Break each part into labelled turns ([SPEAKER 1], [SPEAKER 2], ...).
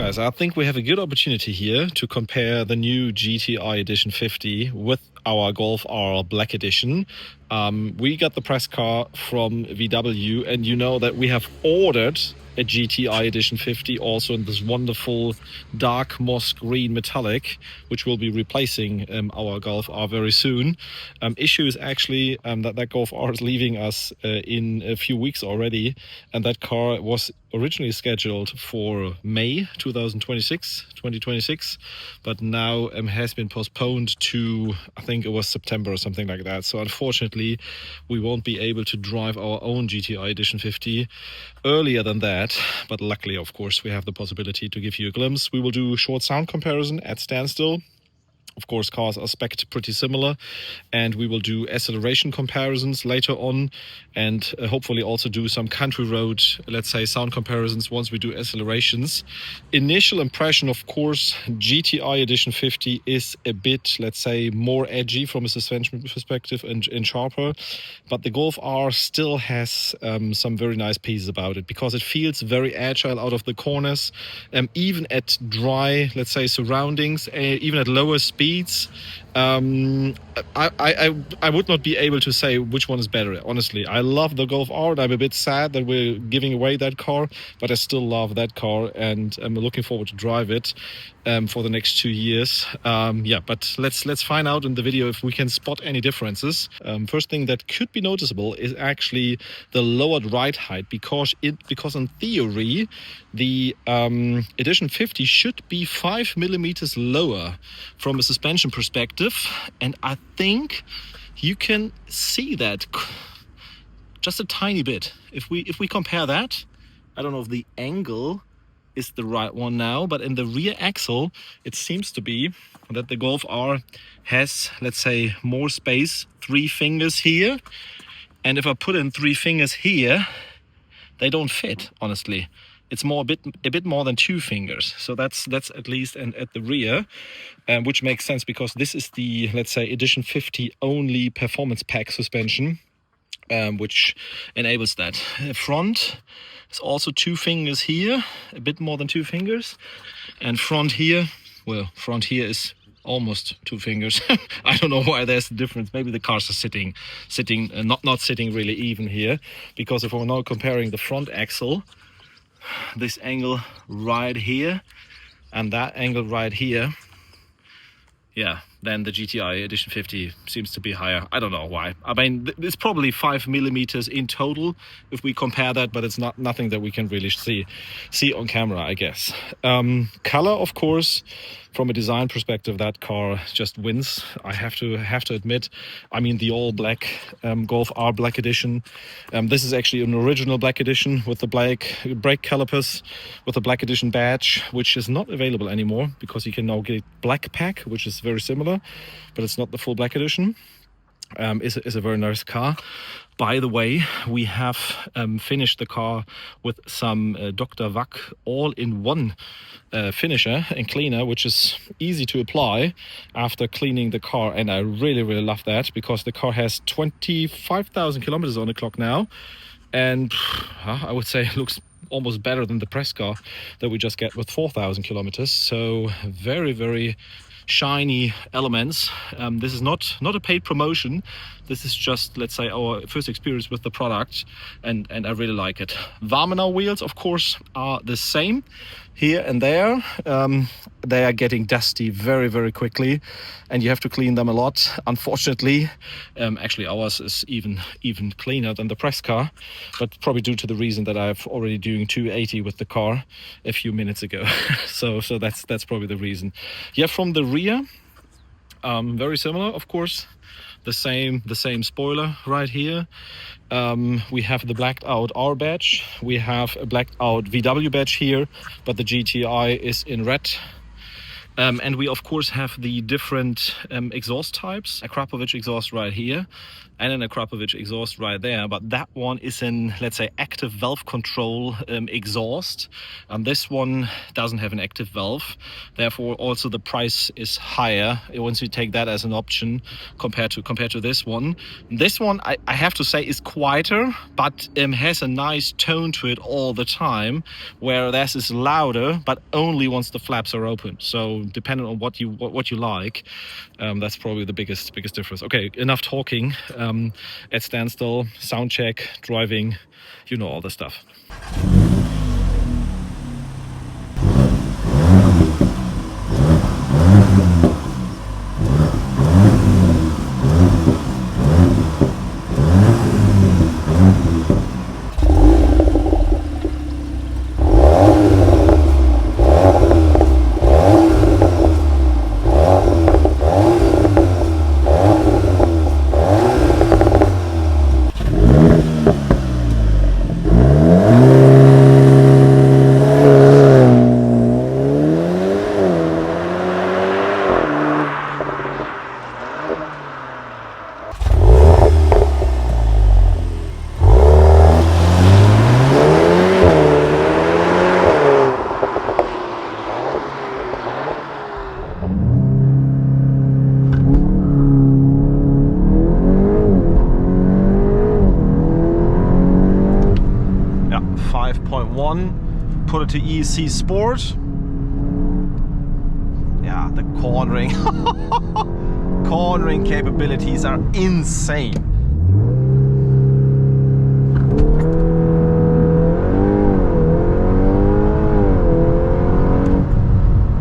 [SPEAKER 1] Guys, I think we have a good opportunity here to compare the new GTI Edition 50 with our Golf R Black Edition. We got the press car from VW, and you know that we have ordered a GTI Edition 50 also in this wonderful dark moss green metallic, which will be replacing our Golf R very soon. Issue is actually that Golf R is leaving us in a few weeks already, and that car was originally scheduled for May 2026, but now has been postponed to, I think it was September or something like that. So unfortunately, we won't be able to drive our own GTI Edition 50 earlier than that. But luckily, of course, we have the possibility to give you a glimpse. We will do a short sound comparison at standstill. Of course, cars are spec'd pretty similar, and we will do acceleration comparisons later on, and hopefully also do some country road, let's say, sound comparisons once we do accelerations. Initial impression, of course, GTI Edition 50 is a bit, let's say, more edgy from a suspension perspective and sharper, but the Golf R still has some very nice pieces about it, because it feels very agile out of the corners, even at dry, let's say, surroundings, even at lower speeds. I would not be able to say which one is better, honestly. I love the Golf R, and I'm a bit sad that we're giving away that car, but I still love that car, and I'm looking forward to drive it for the next 2 years. But let's find out in the video if we can spot any differences. First thing that could be noticeable is actually the lowered ride height, because in theory the Edition 50 should be 5 millimeters lower from a suspension perspective, and I think you can see that just a tiny bit. If we compare that, I don't know if the angle is the right one now, but in the rear axle it seems to be that the Golf R has, let's say, more space, 3 fingers here, and if I put in 3 fingers here, they don't fit, honestly. It's a bit more than 2 fingers, so that's at least at the rear, which makes sense because this is the, let's say, Edition 50 only performance pack suspension, which enables that. Front is also 2 fingers here, a bit more than 2 fingers, and front here is almost 2 fingers. I don't know why there's a difference. Maybe the cars are sitting, not sitting really even here, because if we're now comparing the front axle, this angle right here and that angle right here, yeah, then the GTI Edition 50 seems to be higher. I don't know why. I mean, it's probably 5 millimeters in total if we compare that, but it's nothing that we can really see on camera, I guess. Color, of course, from a design perspective, that car just wins. I have to admit. I mean, the all black Golf R Black Edition. This is actually an original Black Edition with the black brake calipers, with the Black Edition badge, which is not available anymore because you can now get Black Pack, which is very similar, but it's not the full Black Edition. Is a very nice car. By the way, we have finished the car with some Dr. Wack all-in-one finisher and cleaner, which is easy to apply after cleaning the car, and I really love that, because the car has 25,000 kilometers on the clock now, and I would say it looks almost better than the press car that we just get with 4,000 kilometers. So very shiny elements. This is not a paid promotion. This is just, let's say, our first experience with the product, and I really like it. Warmenau wheels, of course, are the same here and there. They are getting dusty very quickly, and you have to clean them a lot, unfortunately. Actually, ours is even cleaner than the press car, but probably due to the reason that I've already doing 280 with the car a few minutes ago. so that's probably the reason. Yeah, from the rear, very similar, of course. The same spoiler right here. We have the blacked out R badge. We have a blacked out VW badge here, but the GTI is in red. And we of course have the different exhaust types. A Krapovic exhaust right here and then a Krapovic exhaust right there, but that one is in, let's say, active valve control exhaust. This one doesn't have an active valve, therefore also the price is higher once you take that as an option compared to this one. This one I have to say is quieter, but has a nice tone to it all the time, where this is louder but only once the flaps are open. So depending on what you like, that's probably the biggest difference. Okay, enough talking. At standstill, sound check, driving, you know all the stuff. Put it to EC Sport. Yeah, the cornering cornering capabilities are insane.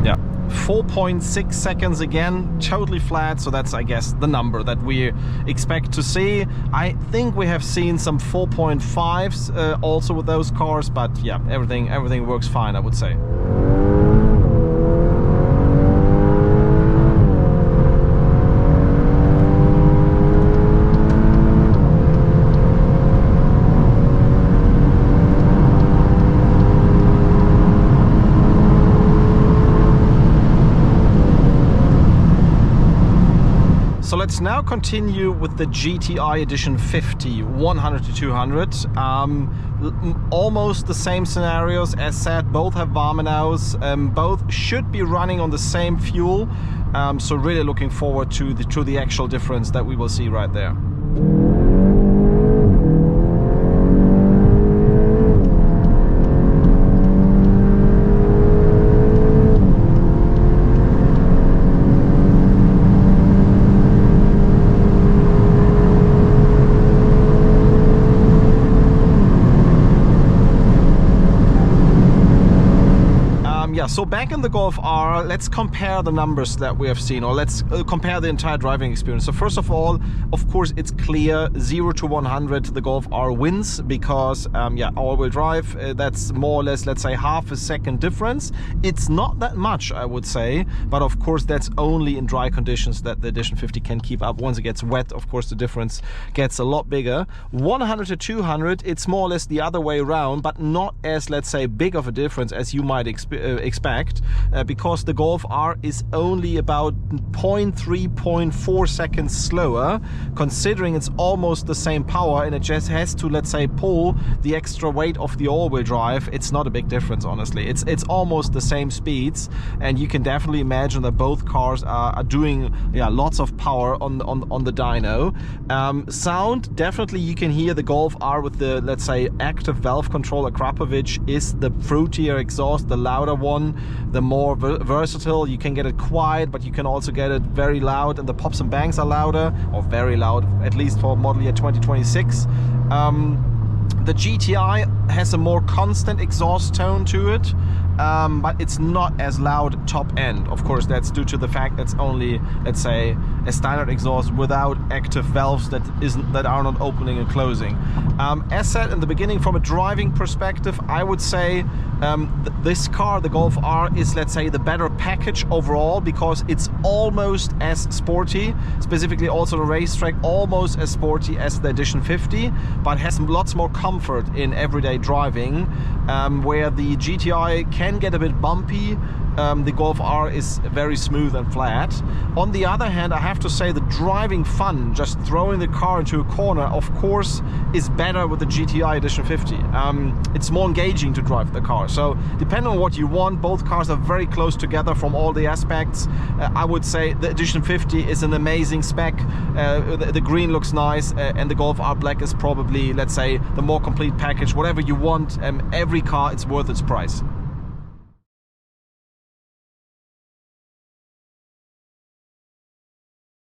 [SPEAKER 1] Yeah, 4.6 seconds again, totally flat, so that's, I guess, the number that we expect to see. I think we have seen some 4.5s also with those cars, but yeah, everything works fine, I would say. So let's now continue with the GTI Edition 50, 100 to 200. Almost the same scenarios as said, both have Warmenaus, both should be running on the same fuel. So really looking forward to the actual difference that we will see right there. So back in the Golf R, let's compare the numbers that we have seen, or let's compare the entire driving experience. So first of all, of course, it's clear 0 to 100 the Golf R wins, because yeah, all-wheel drive, that's more or less, let's say, half a second difference. It's not that much, I would say, but of course that's only in dry conditions that the Edition 50 can keep up. Once it gets wet, of course the difference gets a lot bigger. 100 to 200, it's more or less the other way around, but not as, let's say, big of a difference as you might expect, because the Golf R is only about 0.3, 0.4 seconds slower, considering it's almost the same power, and it just has to, let's say, pull the extra weight of the all-wheel drive. It's not a big difference, honestly. It's almost the same speeds, and you can definitely imagine that both cars are doing, yeah, lots of power on the dyno. Sound, definitely you can hear the Golf R with the, let's say, active valve control. Krapovic is the fruitier exhaust, the louder one, the more versatile. You can get it quiet, but you can also get it very loud, and the pops and bangs are louder, or very loud, at least for model year 2026. The GTI has a more constant exhaust tone to it, but it's not as loud top end. Of course, that's due to the fact that's only, let's say, a standard exhaust without active valves that are not opening and closing. As said in the beginning, from a driving perspective, I would say this car, the Golf R, is, let's say, the better package overall, because it's almost as sporty, specifically also the racetrack, almost as sporty as the Edition 50, but has lots more comfort
[SPEAKER 2] comfort in everyday driving, where the GTI can get a bit bumpy. The Golf R is very smooth and flat. On the other hand, I have to say the driving fun, just throwing the car into a corner, of course, is better with the GTI Edition 50. It's more engaging to drive the car. So depending on what you want, both cars are very close together from all the aspects. I would say the Edition 50 is an amazing spec. The green looks nice, and the Golf R Black is probably, let's say, the more complete package. Whatever you want, every car, it's worth its price.